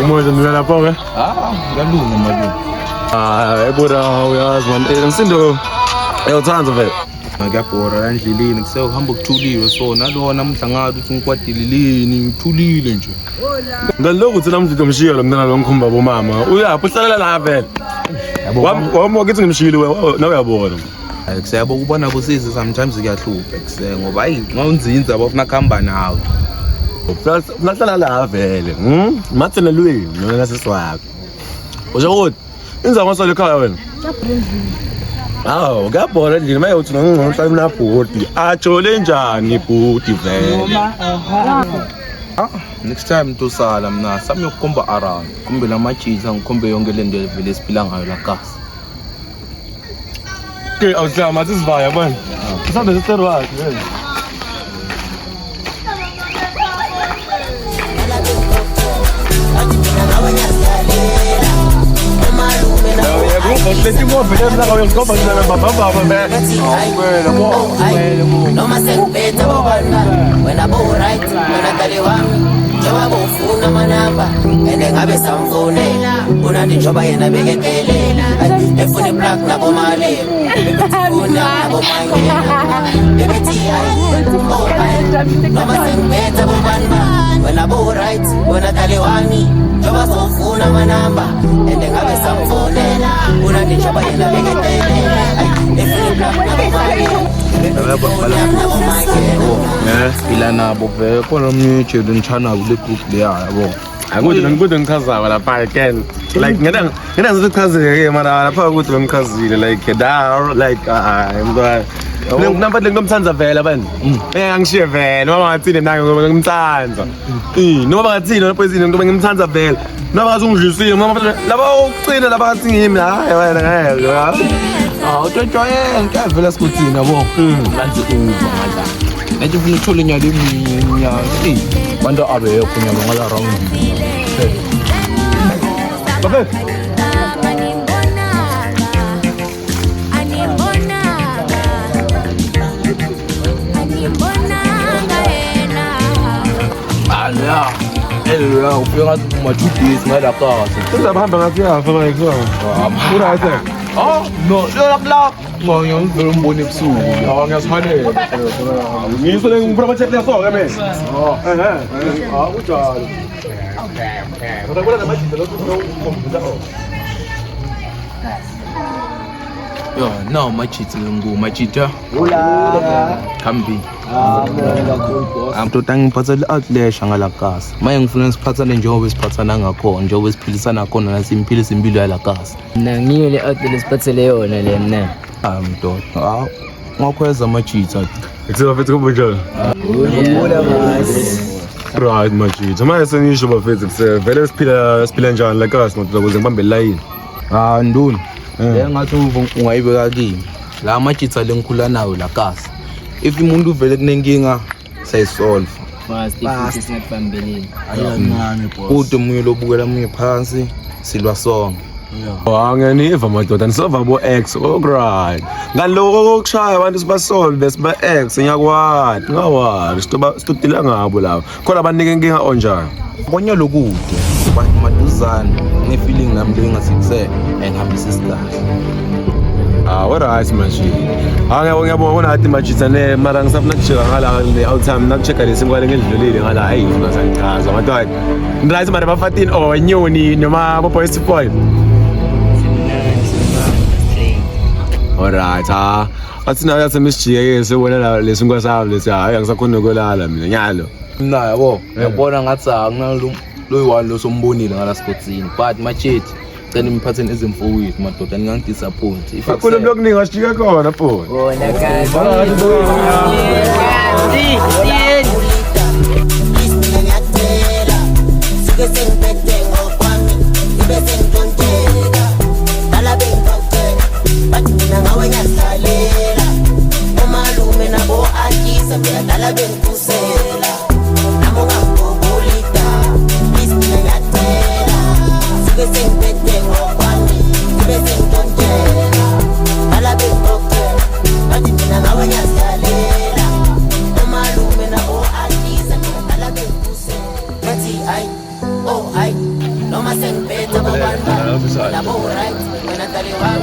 Mooi, dan doen we dat ook, hè? Dat doen we maar doen. Ik word al, ja, man. Dan zijn er heel veel. Ngiyabhora endleleni ngisehamba kuthulile so nalona mhlangano uthi ngikwadililini ngithulile nje Ngalokho ukuthi namhlanje ngimshiya lo mntana lo ngikhomba bomama uyaphi uhlalela la vele wami wakithi ngimshiyile nawe uyabona kusiyabo kubona kusizi sometimes kuyahlupha kuse ngoba hayi ngawunzinza bafuna kuhamba nawe uhlala la vele mathena lweni nona seswakho usho ukuthi inza ngasole ekhaya wena ngiyabona endlini maye uthi nongqohlala mnabhodi ajole njani ibhodi vele next time tosala mna sami yokukhomba around kumbe lamajitha ngikhombe yonke le nto vele siphila ngayo la kasi ke awuhlama sisivaya yabona usambe sesero wakhe vele Noma sekuphetha bobana wena bo right wena dale wami njengoba ufuna amanamba ende ngabe samfonela unandi njengoba yena beketelela efuna iplug nabo mali efuna nabo mangena bebethi hayi noma sekuphetha bobana wena bo right wena dale wami njengoba ufuna amanamba ende ngabe samfonela unandi njengoba yena beketelela efuna iplug nabo mali phila nabo vele khona omnye ijeli ngitshana kule group leya yabo Ngikude ngichazaka lapha again like ngena ngizochazeke mara lapha ukuthi bengichazile like da like mntwana Nginomba ngomthanza vele abantu. Angishiye vele noma ngathini nange ngoba ngimthanza. Noma ngathini lapho izini ngoba ngimthanza vele. Noma ngazungidlisile noma laba ucina laba ngathi ngimi hayi wena ngeke. Utojoye ngiyavela sikuthini yabo. Kanti uva ngala. Nathi ufuna ukuthola inyalo eminya. Bantu abekho nyalo ngala round. Babe. Yeah, hello, ufika ma-2 days ngala kasi. Uzahamba ngathi yafa ekho. Ura ese. No, la. Ngoya ngivela umbone ebusuku. Ngiyasifanele. Ngiso le ngiphuma check leso ke mina. Kunjalo. Okay. Kodwa namajita lokho uzokukhomba. Yo, no machita ngumachita. Kambi. Amntu tangiphatha le-outlash ngala kasi. Maye ngifuna siphathane njengoba siphathana ngakhona, njengoba siphilisana khona nasimpilo impilo yala kasi. Mina ngiyo le-outlash siphathele yona le mina. Mntoda. Ngakhweza amachita. Ekusebafithi kubunjalo. Uyabona mas. Right machita. Manje sengisho bafithi vele siphila njani la kasi ngoba ukuze ngibambe line. Nduni. Ngathi ungayibeka kimi. La machita lengikhula nayo la kasi. If umuntu uvele kunenkinga sayisolve Fast singatibambeleni. Ayancane boss. Kude umunye lobukela umunye phansi silwa sonke. Ngiyaniva madoda nisova bo X right. Ngaloko kokushaya abantu sibasolve siba X ngiyakwazi ngawari sitodila ngabo labo. Khona abanike inkinga onjani. Konye lokude maduzana ne-feeling nami lengasikuse engihambisa isikhathi. What right manje. Ngiyabona ngathi machita ne mara ngisafuna kucheka ngala le outtime nakucheka lesingwale ngedlulile ngala hayi ngifuna sangichaza madoda. Right mara bafatini onyoni noma boys boy. Alright athina yathi misijike sebona la lesinkwa sawo lethi hayi angisakhona ukwelala mina nyalo mina yabo ngiyabona ngathi akunalo loyi lo sombonile ngala Scotsini but machethi cela imphatheni ezimfowethu madoda ngangidisappoint if akule blokuningi asijike khona phone Bona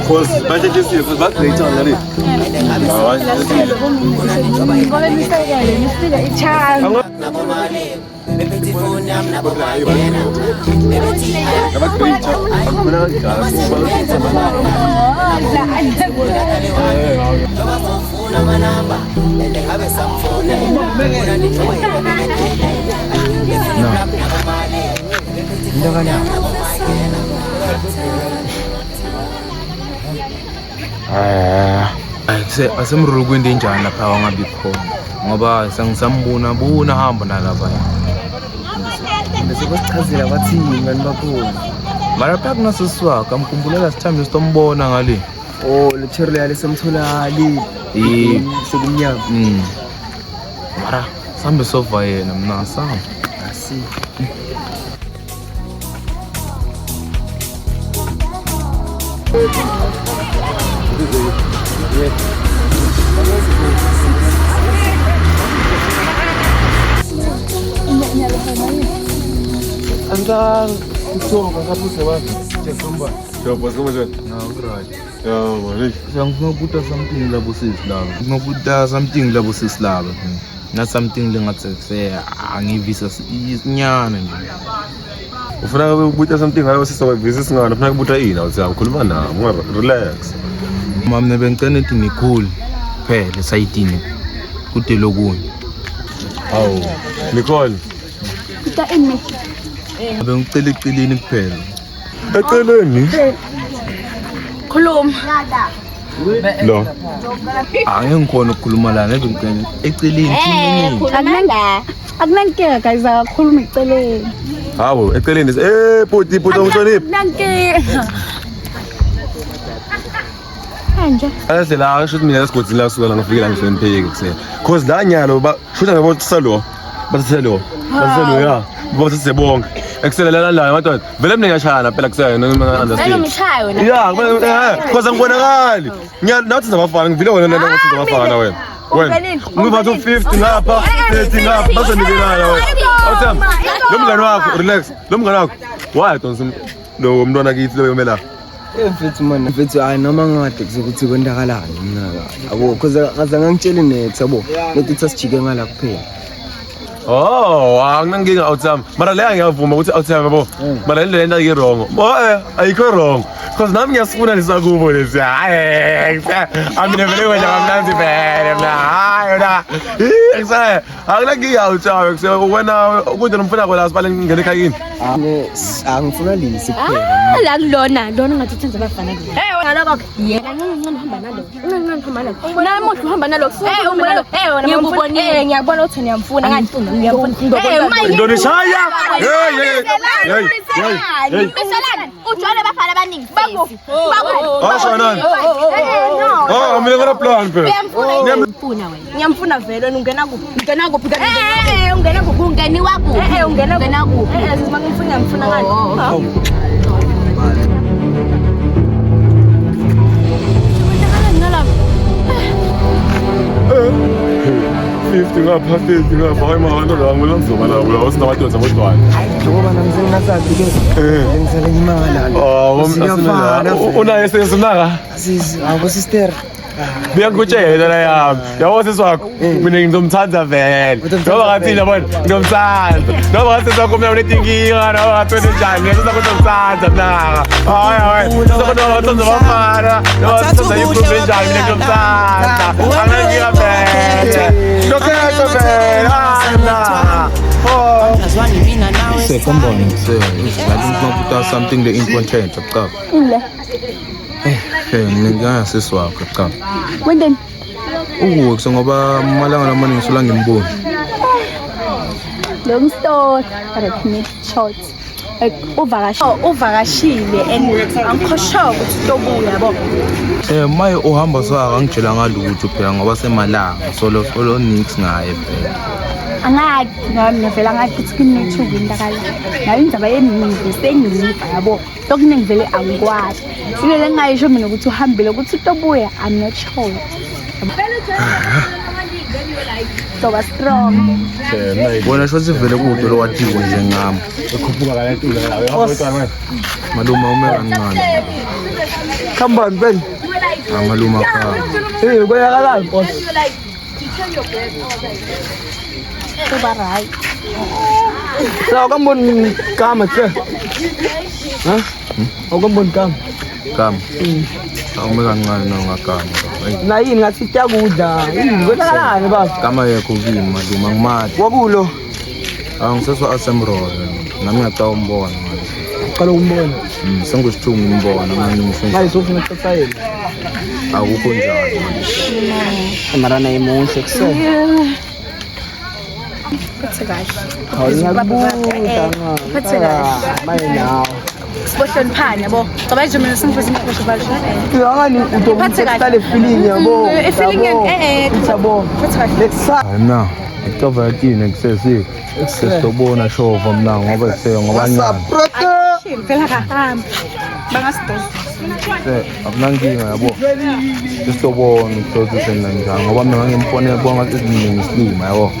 cause manje nje siye cause bagreat already asemrulu kwento enjani lapha wangabi khona ngoba sangisambona hamba nalapha bese basichazela bathi ngani bakhona mara phela kunasoswaka amkhumbulela sithambe sitombona ngale oh lethero yale semtholali sekumnyama mara sambe sova yena mina samba asi Andang kutoka kabisa wapi? Chesomba. Jobo soma je. no right Mani. Ngikubuta something labo sisilaba ngikubuta something labo sisilaba na something lengathi angivisa isinyana nje Ufuna ukubuta something ngayo sisawavisa singana ufuna ukubuta yini awuthi ukhuluma nami relax. Mama bengicela ukuthi nikhulu phela sayidini kude lokunye Awu. Nicole. Kita ini. bengicela eceleni kuphela Eceleni. Khuluma. Lo. angikhona ukukhuluma la nebengicela eceleni Akunankinga guys akakhuluma eceleni. Hawo, eceleni puti ungihloniphi. Akunankinga. Kanje. Alahle la shothi mina lesigodi la suka la ngafikela ngihlonipheke kusena. Cause la nyalo shothi ngabo tsalo. Bathelo. Bathelo ya. Bathise bonke. Ekselelela la madoda. Vele mina ngiyashana phela kusena noma understand. Ngimshaya wena. Yeah, cause angibonakali. Nathi zabafana ngivile wena lento ngathi zabafana wena. Wena. Ngiphatha u50 ngapha, 30 ngapha bazonikelana wena. Awuthamba. Lo mngani wakho relax. Lo mngani wakho. Why don't lo mntwana kithi lo yomela. mfethu man mfethu hayi noma ngade kuzokuthi kwendakalani mina la yabo cause ngangitshela next yabo lethi sasijike ngala kuphela Oh, anginankinga awuthamba. Mara leya ngiyavuma ukuthi awuthamba yabo. Mara le lento ayike wrong. Ayikho wrong. Cause nami ngiyasifuna lisakubo lesi. Hayi. Amine vele wena kamnandi vele mna. Hayi na. Ngisa. Anginankinga awuthamba kusema wena ukuthi nomfuna kwela sibale ngene ekhayini. angifuna lisi kuphela La kulona ngathi thenza abafana ke. Wena lokho. Yena ngicela uhamba nalo. Ngihamba nalo. Nami umuntu uhamba nalo. Wena wena ngikubonile ngiyabona ukuthi niyamfuna ngani ngiyafuna. Indoneshaya. Misalani ujwale bafana abaningi. Bako. Nani? Oh, mina ngona plan phela. Ngiyamfuna wena. Ngiyamfuna vele ungena kuphi? Ungena kuphi kanti? Ungena kuphi? Ungeni wakuphi? Ungena kuphi? Ngifuna ngiyamfuna ngani? Ngapha hayi mahando la ngona ngizoba nabo la usinamadodza bodwana. njengoba nami ngingasazi ke ngisale imali Unaye senze naka? sisi abo sister Ngiyakutshela la yami. Yabo sisi wakho. Mina ngizomthanda vele. Ngoba ngathi yabona ngizomthanda. Ngoba ngathi sakho mina unetinkinga noma ngathi njani. Ngiyeza ngizomthanda mina. Hayi. Sokho ndo bafana. Noma sokho yikhulu njani mina ngizomthanda. Angangiya vele. Lokho vele. Oh. Sekumbona ngathi something the incontent cha. Mina sisi wakho cha. Wendeni? Ukuthi ngoba malanga lamani ngisola ngimboni. Long story, but make short. Like uvakashile and angikho sure ukuthi utobuya yabo. Maye uhamba saka angitshela ngalutho phela ngoba semalanga solo nix ngaye phela. Angathi nami ngivela ngathi ukuthi kunethuba indakala. Nayo indaba yeningi sengiyiva yabo. Lokuningi vele angikwazi. Sibele ngayisho mina ukuthi uhambile ukuthi utobuya I'm not sure. So was strong. Bona shothi vele kude lo wathiwe nje ngami. Ekhuphuka kala ntula la. Uyabona Maluma umekancane. Khambani ben. Amaluma kha. Kuyakalani boss? Kuba right. La ukamboni kama tse. Ha? Ukamboni kama. Kama. Umekancane nongakama. Na yini ngathi siyakudla. Kuyakalani baba? Kama yekho kimi maluma ngimathi. Wakulo. Angiseswa asemrolo. Nami ngacaba umbona. Qala umbona. Sengusithunga umbona manje ngisho. Hayi sofuna tsatsa yini. Akukho njalo. Mara na emotion kuse. Phathe kahle. Phathe kahle. Manje nawo. Sibohloni phana yabo. Ngoba nje mina sengifisa imphosho basho. Uyangani utomthatha le feeling yabo. Feeling yabo. Phathe kahle. Let's Na, ngicova yini kusesi. Sesitobona shova mina ngoba sese ngobancane. Phela kahamba. Bangasidose. Akunankinga yabo. Sesitobona ukuthi senanjani ngoba mina ngimfonela bonga eziningi isilima yabo.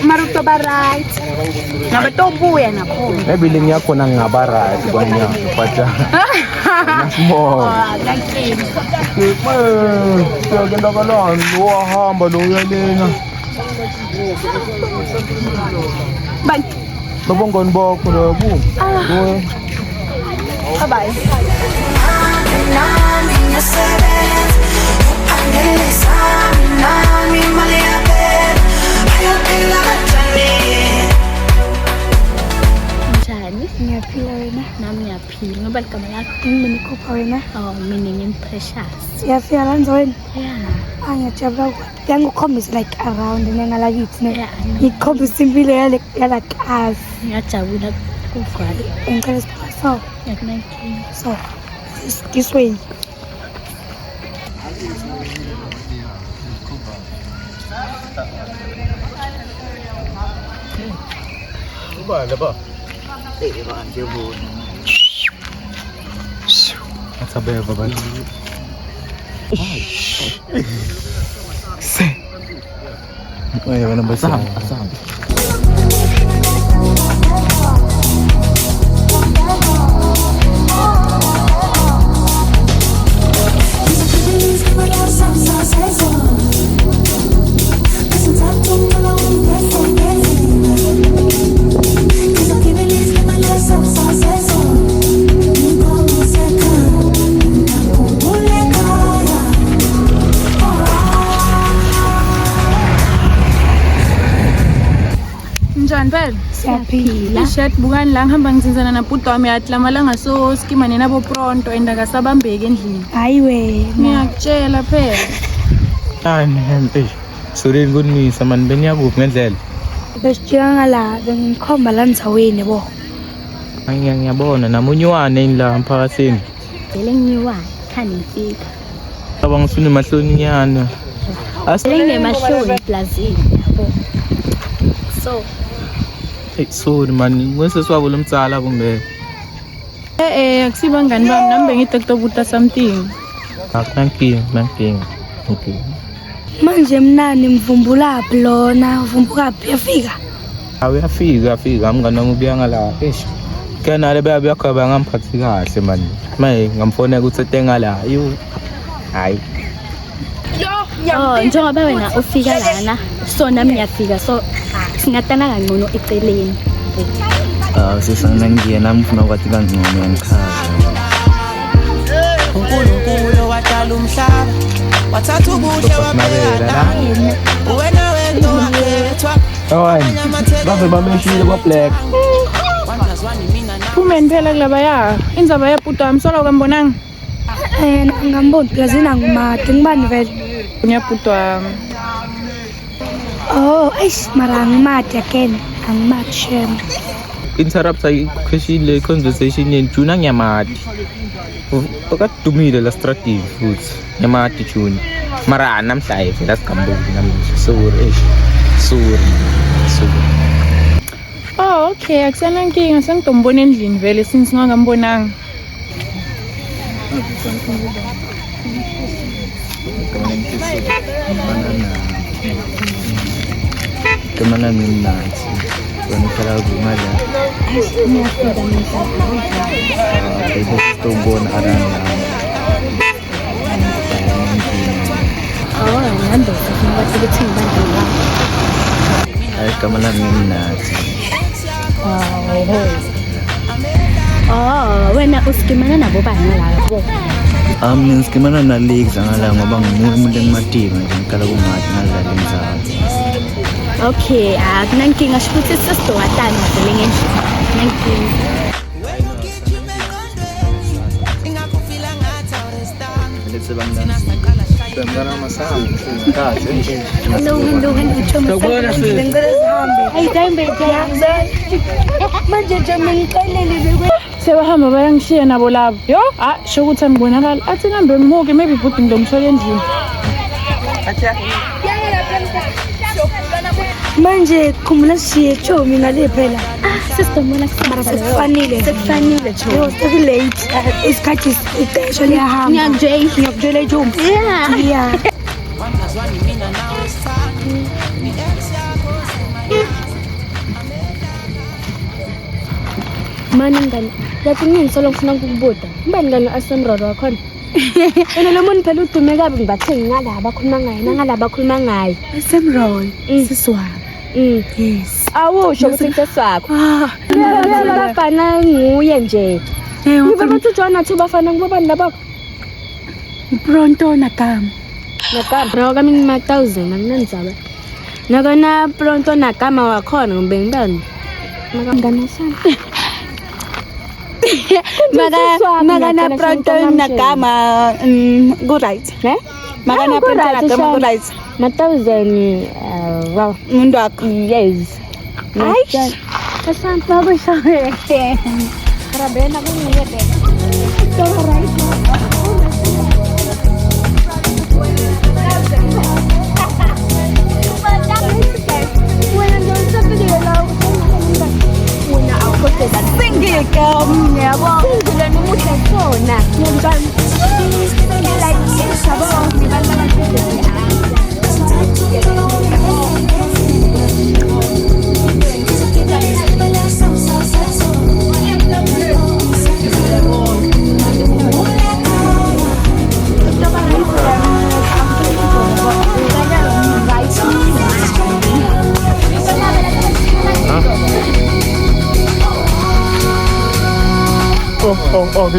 Maruto ba right. Ngabe tobuya nakhona. Maybe ngiyakhona ngingaba right kwanya but small. Ngiyakenda kalani lo wahamba lo uyalena. Bye. Lobongoni bakho labo. Bye. Njani? Ngiyaphila wena? Nami ngiyaphila. Ngoba ligama lakho mina ikhupha wena? Oh, mina ngimprecious. Siyafika kanjani? Yeah. Ngiyajabula ukuthi ngikukhombisa like around ngalakithi ne. Yeah. Ngikukhombisa impilo yala kazi. Ngiyajabula kugcwala. Ngicela siphasa. Yakunankinga. So, this way. Ubala ba? Atabeva bani. Oye, wana basa. Njani phela? Siyaphila. Ishat bukani la ngihamba ngizinzana nabhuti wami yathi lamalanga so skimane nabo pronto and akasabambeki endlini. Hayi wena. Ngiyakutshela phela. Hayi nemphi. Sorry ngonisa man beniyakuphi ngendlela. Besijika ngala bengikhomba la ndzaweni bo. Ngiyabona namunywane la emphakathini. Vele ngiyiwani khani ngifika. Abangisuni mahloninyana. Vele ngemahloni plazini yabo. So Sorry man, weseswabo lomtsala kumbe. akusiba ngani bami nami bengide kutobuta something. Nankinga. Okay. Manje mnani mvumbulaphi lona? Uvumbukapi yafika? Uyafika mngani wami ubuya ngala. Kanale bayakhaba ngamphathi kahle man. Maye ngamfonela ukuthi etengala. Hayi. Oh, njengoba wena ufika lana so nami ngiyafika so singatana kangcono eceleni. Sisana ngiyena ngifuna ukwathi kangcono yangichaza. uNkulunkulu wadala umhlaba wathatha ubuhle wabheka wena wena wakhethwa bave bameshile kwa-black Phumeni phela kulabaya indzaba yebhuti wami solo kambonanga Ngamboni yazini angumade ngibani vele. ngiyabhuti wami. Oh, eish mara angimade again. Angimade shem. Interrupt question le conversation yeni Juna ngiyamati. Ukadumile la strategy futhi. Ngiyamati Juna. Mara namhlanje vela sigambuzi nami sorry. Oh okay akusana nkinga sengidombona endlini vele since ngangambonanga. Kemana minathi. Wanifala kumala. Ngiyafika manje. Bese sidombona arana. Oh, ngiyanda ukuthi ukuthi ngibandla. Ay kamala minathi. Oh, wena usikimana nabo bani lapho? Ngiskimana na legs ngala ngoba ngimumuntu umuntu engimadinga nje ngikala kungathi ngadlala imizamo. Okay, akunankinga futhi sesizowatana vele ngendlela. Nankinga. Let's bangana. bengana masango kahle nje Hello, Ngiyakubona sis. Ayidayimbe manje nje ngicela Sebahamba bayangishiya nabo labo. Yo, sho ukuthi angibonakala. Athi ngambe ngimuke maybe ibhuti ngizomthola endlini. manje khumula siye chomi ngale phela. Sesidomona Mara sekufanile. sekufanele Yo, chomi. sekulate. Isikhathi ixesha liyahamba. Ngiyakutshela chomi. Yeah. Yeah. Mani ngani, yathi ngingisolo ngifuna ukukubuda. Ngibani ngani asemroro wakhona? Yena lo muntu phela udume kabi ngibathengi ngalaba akhuluma ngaye, nangalaba akhuluma ngaye. Asemroll. Siswami. Yes. Awusho ukuthi kusesakho. Yena bafana nguye nje. Ngiba bathi Joanna thu bafana ngibani laba? Pronto nakama. Nakama bro kami ngima 1000 anginanzaba. Nakona pronto nakama wakhona ngibe ngibani? Ngani sana. Magana pronto nakama go right. Magana pronto nakama go right. Ma 1000 wow. Mundu wakho. Yes. Aish. Asante baba shawe. Rabena kunguye bena.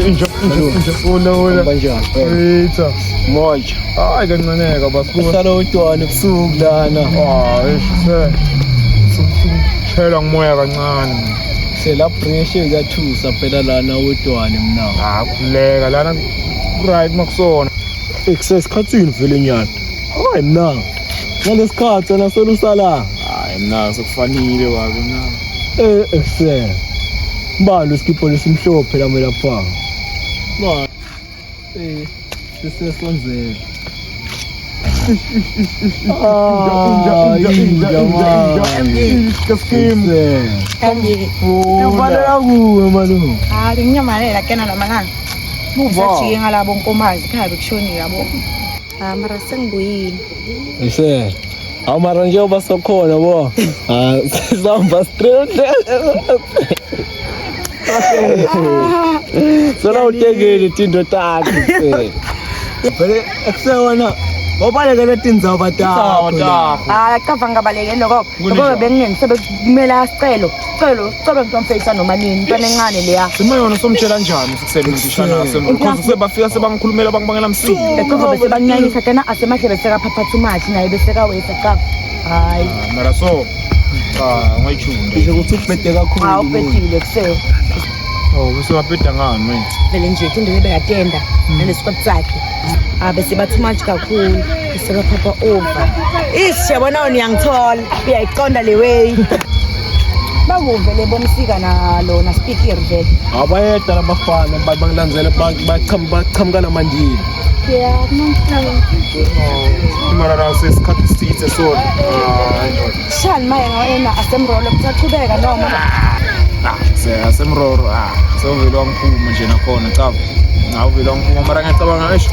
inja ula Banjani? Eita Moja. hayi kancaneka basibuka Sala utwana ebusuku lana. Shela ngimoya kancane Sela pressure kuyathusa phela lana utwana mina. khuleka lana right makusona Ekusesikhatsini vele nyana. Hayi mina. Ngalesikhathi wena solusala. hayi mina sekufanile wake mina Se. Mbalo iskipho lesimhlophe la mina lapha. Ma. Sesesonzela. Ubaleka kuwe malume. Hayi ngiyamanela kena lamalanga. Sathi ngalabo nkomazi khaya bekushonile yabo. Mara sengibuyile. Ise. Amara nje basokhona bo. Sizamba straight. Sona utegele tindo takhe. Phela ekusewona Obalekele tindzaba takho. Hayi cha vangabalekeni lokho. Ngoba benginenisebenzi kumele asicelo. Celo mfethu noma nini intwana encane leya. Simayona somtshela njani sikusele ngisho naso because sebafika sebangikhulumela bangibangela msiki. Ekho bese banyanyisa tena asemahle bese kaphaphatha umathi naye bese kawetha ka. Hayi. Mara so. Ngayichunda. Ngisho ukuthi ubhede kakhulu. Hawu ubhedile kuseo. Oh, bese wabheda ngani manje? Vele nje indebe bekatenda nalesikwati sakhe. Bese bathi much kakhulu. Bese kaphapha over. Yabona niyangithola. Uyayiqonda le way. Bakuvele bomsika nalo na speaker vele. Abayeda labafana bangilandzele baqhamuka namandile. Yeah, Mara na sesikhathi sithe so. Shani maye ngawena asemrolo kusaqhubeka noma. Asemroro sovela wangiphuma nje nakhona cha. Ngawuvela wangiphuma mara ngiyacabanga eish.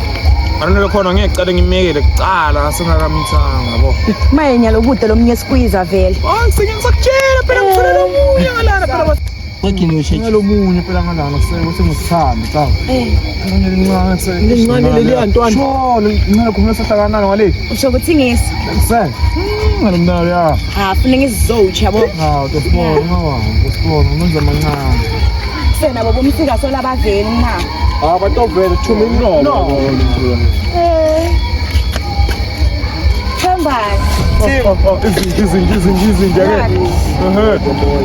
Mara khona ngiyecela ngimekele kucala singakamithanga yabo. Maye nyalo kude lomunye squeeze vele. Ngisakutshela phela ngifuna lomunye ngalana phela Ngalomunye phela ngalana kusengusithanda cha. Lincane leli yantwana. Sho, ngina khona sahlakana ngale. Usho ukuthi ngisi. Sen. Ngalomdala ya. Funa ngizizochi yabo. Tosibona ngawangu, tosibona ngenza mancane. Sena bobo umsika sola baveli na. Batovela chumi mlomo. Thembani. Izinja ke.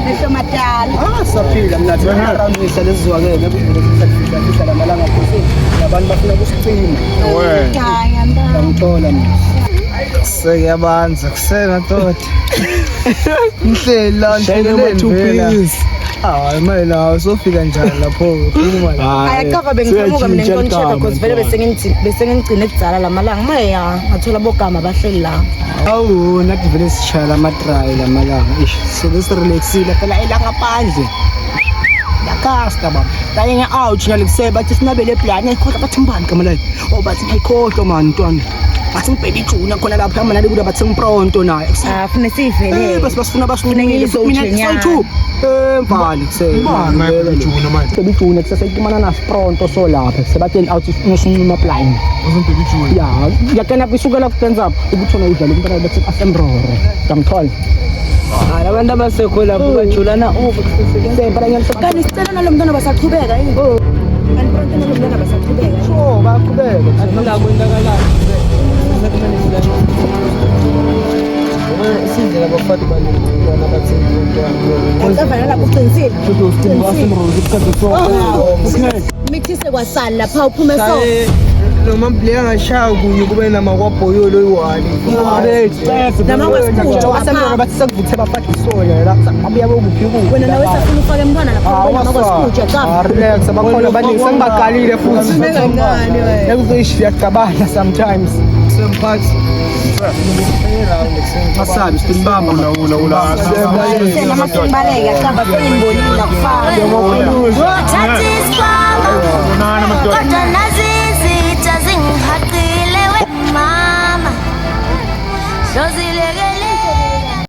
Bese matala. Saphila mina ngiyaqhamisa lezizwakele ukufika lamalanga phosini. Abantu bafuna kusicima. Ngaya ndaba. Ngithola mina. Sekuyabanza kusena tota. Mhleli la nhleleni. Hayi mayela sofika njani lapho ukhuluma la. Ayakava bengifamuka mina nkonsheka because vele bese ngigcine kudzala lamalanga maya ngathola bogama bahleli la. Awu nathi vele sishaya lama-try lamalanga ish so besirelaxile phela ilanga phandle yakasta baba kanye nge-ouch nalekuse bathi sinabele plan ayikhohlwa bathi mbani gama layo bathi ngayikhohlwa mani ntwana bathi ngibhele ijuna khona lapho hamba nale kuda bathi ngipronto naye fune siyivele bese basifuna Fune ngilizochinyana. Mbali kusena Ngeke ijuna manje. sebijuna kuseseyitimana nasipronto so lapha sebatheni out usunquma plan Uzombheka ijuna. ya yakena bisukela kutenza ukuthona udlala umntana bathi asemroro ngamthola hayi abantu abasekho lapho bajulana over kusesekenze impela ngiyalisa kanti sicela nalomntwana basaqhubeka yini kanti pronto nalomntwana basaqhubeka sho baqhubeka ngakwendakalayo sizela bafati balintwana bathini ngicabanga lapho uqinisile mithise kwasala lapha uphume so noma mbile angashaya kunye kube namakwabhoyolo oyi-1 Namakwesikude, asemroro bathi sekuvuthe bafake isoya la abuya bokuphi kude wena nawe safuna ufake emntwana lapha namakwesikude cha relax abakhona abaningi sengibakalile futhi ekuzishi yacabana sometimes semphathi asabi simbamba sena masimbaleka camba sengibonile akufana Thathi isikhwama kodwa nazi izitha zingihaqile wemama Dlozile